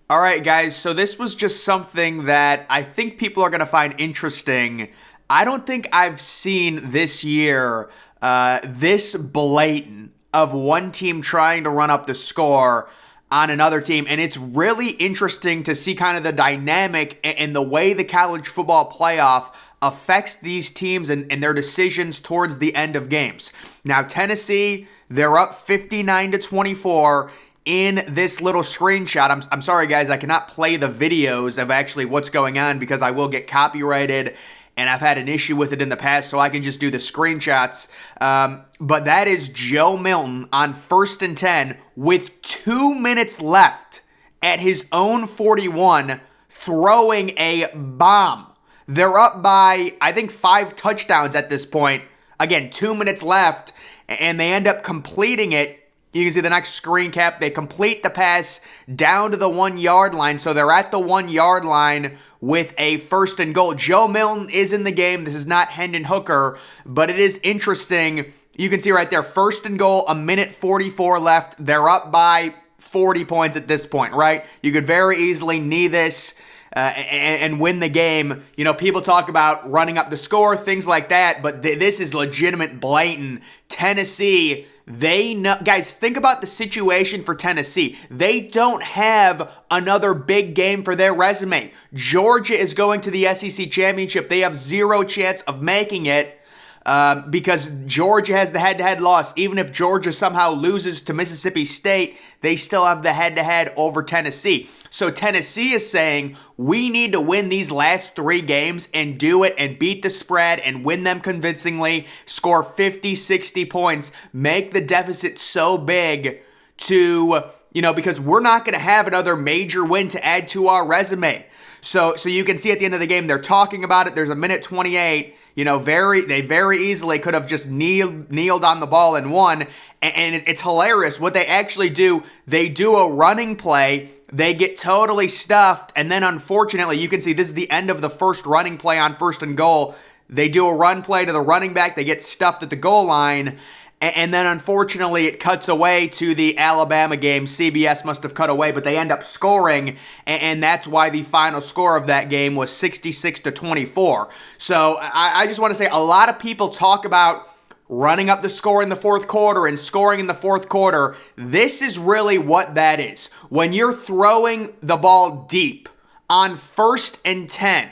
All right, guys, so this was just something that I think people are going to find interesting. I don't think I've seen this year this blatant of one team trying to run up the score on another team. And it's really interesting to see kind of the dynamic and the way the college football playoff affects these teams and their decisions towards the end of games. Now, Tennessee, they're up 59-24 in this little screenshot. I'm sorry, guys, I cannot play the videos of actually what's going on because I will get copyrighted, and I've had an issue with it in the past, so I can just do the screenshots. But that is Joe Milton on 1st and 10 with 2 minutes left at his own 41, throwing a bomb. They're up by, I think, 5 touchdowns at this point. Again, 2 minutes left, and they end up completing it. You can see the next screen cap. They complete the pass down to the 1 yard line. So they're at the 1 yard line with a 1st and goal. Joe Milton is in the game. This is not Hendon Hooker, but it is interesting. You can see right there, 1st and goal, 1:44 left. They're up by 40 points at this point, right? You could very easily knee this and win the game. You know, people talk about running up the score, things like that, but this is legitimate, blatant. Tennessee, they know, guys, think about the situation for Tennessee. They don't have another big game for their resume. Georgia is going to the SEC championship. They have 0 chance of making it because Georgia has the head-to-head loss. Even if Georgia somehow loses to Mississippi State, they still have the head-to-head over Tennessee. So Tennessee is saying, we need to win these last 3 games and do it and beat the spread and win them convincingly, score 50, 60 points, make the deficit so big to, because we're not going to have another major win to add to our resume. So you can see at the end of the game, they're talking about it. There's 1:28. They very easily could have just kneeled on the ball and won. And it's hilarious. What they actually do, they do a running play. They get totally stuffed. And then unfortunately, you can see this is the end of the first running play on 1st and goal. They do a run play to the running back. They get stuffed at the goal line. And then unfortunately, it cuts away to the Alabama game. CBS must have cut away, but they end up scoring. And that's why the final score of that game was 66-24. So I just want to say a lot of people talk about running up the score in the 4th quarter and scoring in the 4th quarter. This is really what that is. When you're throwing the ball deep on 1st and 10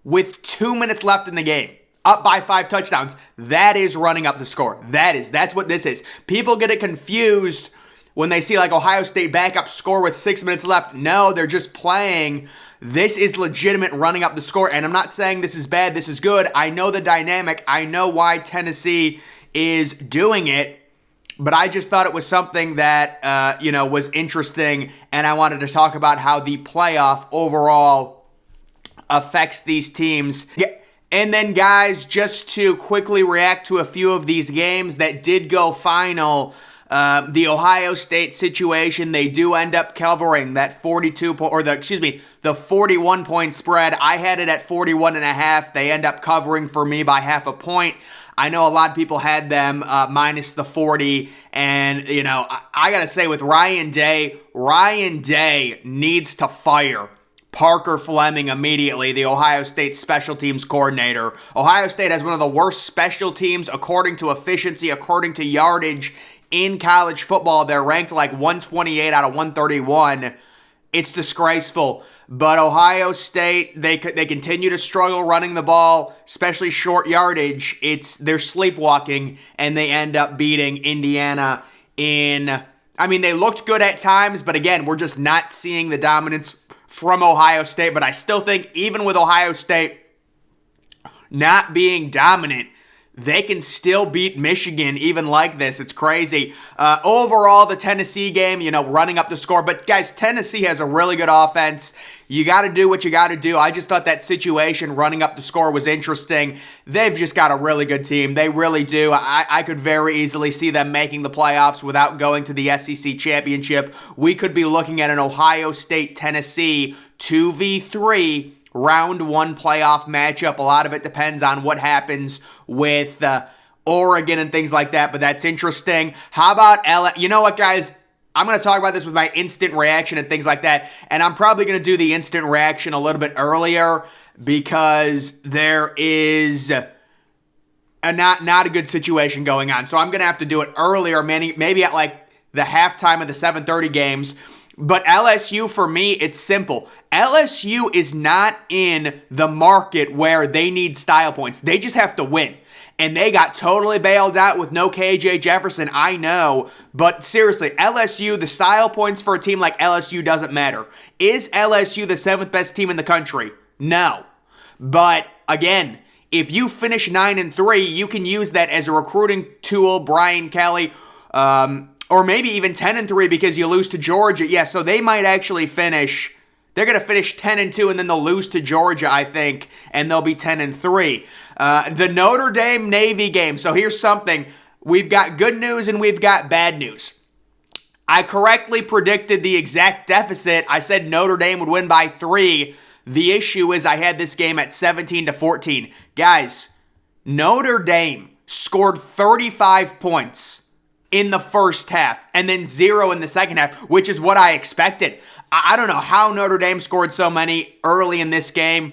with 2 minutes left in the game, up by 5 touchdowns, that is running up the score. That's what this is. People get it confused when they see like Ohio State backup score with 6 minutes left. No, they're just playing. This is legitimate running up the score. And I'm not saying this is bad. This is good. I know the dynamic. I know why Tennessee is doing it. But I just thought it was something that, was interesting. And I wanted to talk about how the playoff overall affects these teams. Yeah. And then, guys, just to quickly react to a few of these games that did go final, the Ohio State situation, they do end up covering that 41-point spread. I had it at 41.5. They end up covering for me by half a point. I know a lot of people had them minus the 40. And, I got to say with Ryan Day needs to fire Parker Fleming immediately, the Ohio State special teams coordinator. Ohio State has one of the worst special teams according to efficiency, according to yardage in college football. They're ranked like 128 out of 131. It's disgraceful. But Ohio State, they continue to struggle running the ball, especially short yardage. They're sleepwalking, and they end up beating Indiana they looked good at times, but again, we're just not seeing the dominance from Ohio State. But I still think even with Ohio State not being dominant, they can still beat Michigan even like this. It's crazy. Overall, the Tennessee game, running up the score. But guys, Tennessee has a really good offense. You got to do what you got to do. I just thought that situation running up the score was interesting. They've just got a really good team. They really do. I could very easily see them making the playoffs without going to the SEC championship. We could be looking at an Ohio State-Tennessee 2v3 round 1 playoff matchup. A lot of it depends on what happens with Oregon and things like that, but that's interesting. How about LSU? You know what, guys? I'm going to talk about this with my instant reaction and things like that, and I'm probably going to do the instant reaction a little bit earlier because there is not a good situation going on. So I'm going to have to do it earlier, maybe at like the halftime of the 7:30 games. But LSU, for me, it's simple. LSU is not in the market where they need style points. They just have to win. And they got totally bailed out with no KJ Jefferson, I know. But seriously, LSU, the style points for a team like LSU doesn't matter. Is LSU the 7th best team in the country? No. But again, if you finish 9-3, you can use that as a recruiting tool, Brian Kelly, or maybe even 10-3 because you lose to Georgia. Yeah, so they might actually finish. They're going to finish 10-2 and then they'll lose to Georgia, I think, and they'll be 10-3. The Notre Dame Navy game. So here's something. We've got good news and we've got bad news. I correctly predicted the exact deficit. I said Notre Dame would win by 3. The issue is I had this game at 17-14. Guys, Notre Dame scored 35 points in the first half and then 0 in the second half, which is what I expected. I don't know how Notre Dame scored so many early in this game.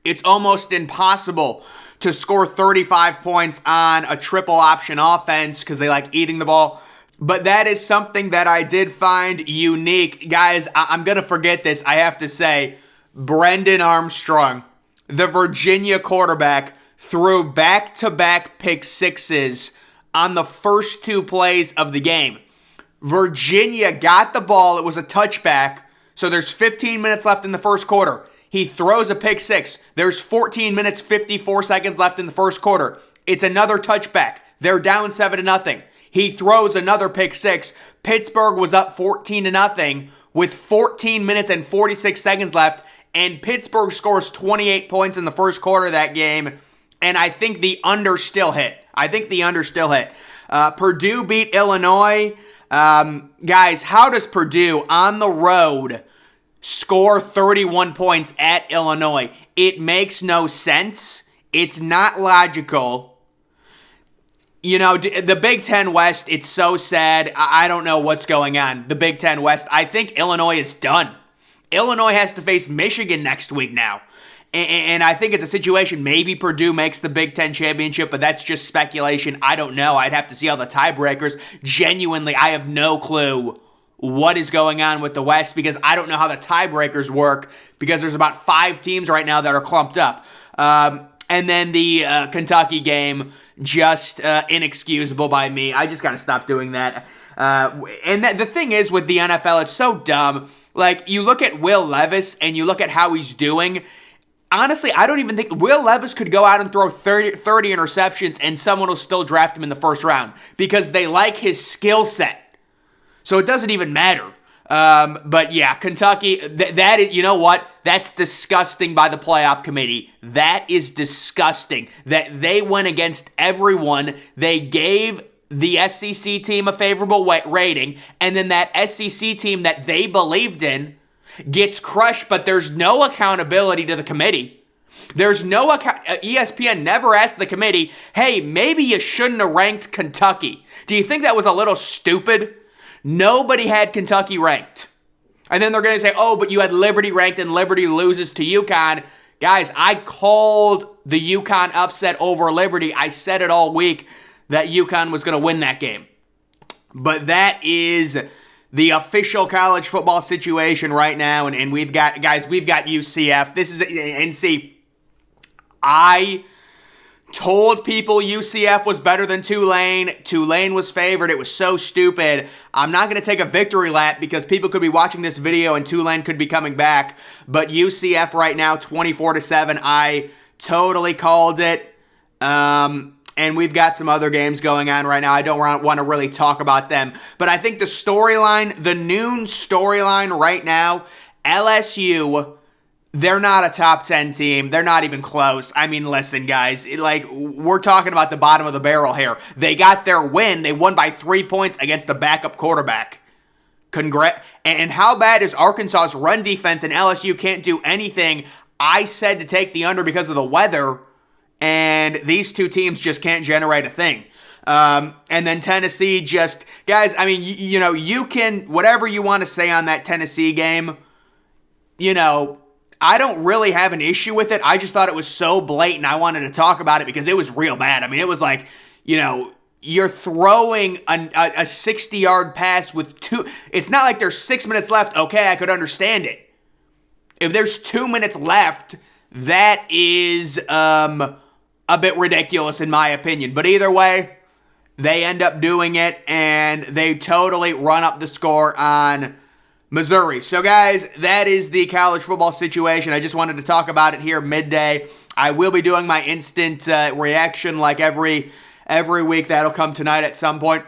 It's almost impossible to score 35 points on a triple option offense because they like eating the ball. But that is something that I did find unique. Guys, I'm going to forget this. I have to say, Brendan Armstrong, the Virginia quarterback, threw back-to-back pick sixes on the first 2 plays of the game. Virginia got the ball. It was a touchback. So there's 15 minutes left in the first quarter. He throws a pick 6. There's 14 minutes, 54 seconds left in the first quarter. It's another touchback. They're down 7-0. He throws another pick 6. Pittsburgh was up 14-0 with 14 minutes and 46 seconds left. And Pittsburgh scores 28 points in the first quarter of that game. And I think the under still hit. Purdue beat Illinois. Guys, how does Purdue on the road score 31 points at Illinois? It makes no sense. It's not logical. You know, the Big Ten West, it's so sad. I don't know what's going on. The Big Ten West, I think Illinois is done. Illinois has to face Michigan next week now. And I think it's a situation, maybe Purdue makes the Big Ten championship, but that's just speculation. I don't know. I'd have to see all the tiebreakers. Genuinely, I have no clue what is going on with the West because I don't know how the tiebreakers work because there's about 5 teams right now that are clumped up. And then the Kentucky game, just inexcusable by me. I just got to stop doing that. And the thing is with the NFL, it's so dumb. Like, you look at Will Levis and you look at how he's doing. Honestly, I don't even think Will Levis could go out and throw 30 interceptions and someone will still draft him in the first round because they like his skill set. So it doesn't even matter. But yeah, Kentucky, that is, you know what? That's disgusting by the playoff committee. That is disgusting that they went against everyone. They gave the SEC team a favorable rating, and then that SEC team that they believed in gets crushed, but there's no accountability to the committee. There's no ESPN never asked the committee, hey, maybe you shouldn't have ranked Kentucky. Do you think that was a little stupid? Nobody had Kentucky ranked. And then they're going to say, oh, but you had Liberty ranked and Liberty loses to UConn. Guys, I called the UConn upset over Liberty. I said it all week that UConn was going to win that game. But that is the official college football situation right now. And we've got UCF. This is, and see, I told people UCF was better than Tulane. Tulane was favored. It was so stupid. I'm not going to take a victory lap because people could be watching this video and Tulane could be coming back. But UCF right now, 24-7. I totally called it. And we've got some other games going on right now. I don't want to really talk about them. But I think the storyline, the noon storyline right now, LSU, they're not a top 10 team. They're not even close. I mean, listen, guys. We're talking about the bottom of the barrel here. They got their win. They won by 3 points against the backup quarterback. And how bad is Arkansas's run defense and LSU can't do anything? I said to take the under because of the weather. and these two teams just can't generate a thing. And then Tennessee just, guys, I mean, you know, you can, whatever you want to say on that Tennessee game, you know, I don't really have an issue with it. I just thought it was so blatant. I wanted to talk about it because it was real bad. I mean, it was like, you know, you're throwing a 60-yard pass with two. It's not like there's 6 minutes left. Okay, I could understand it. If there's 2 minutes left, that is a bit ridiculous in my opinion. But either way, they end up doing it, and they totally run up the score on Missouri. So, guys, that is the college football situation. I just wanted to talk about it here midday. I will be doing my instant reaction like every week. That'll come tonight at some point.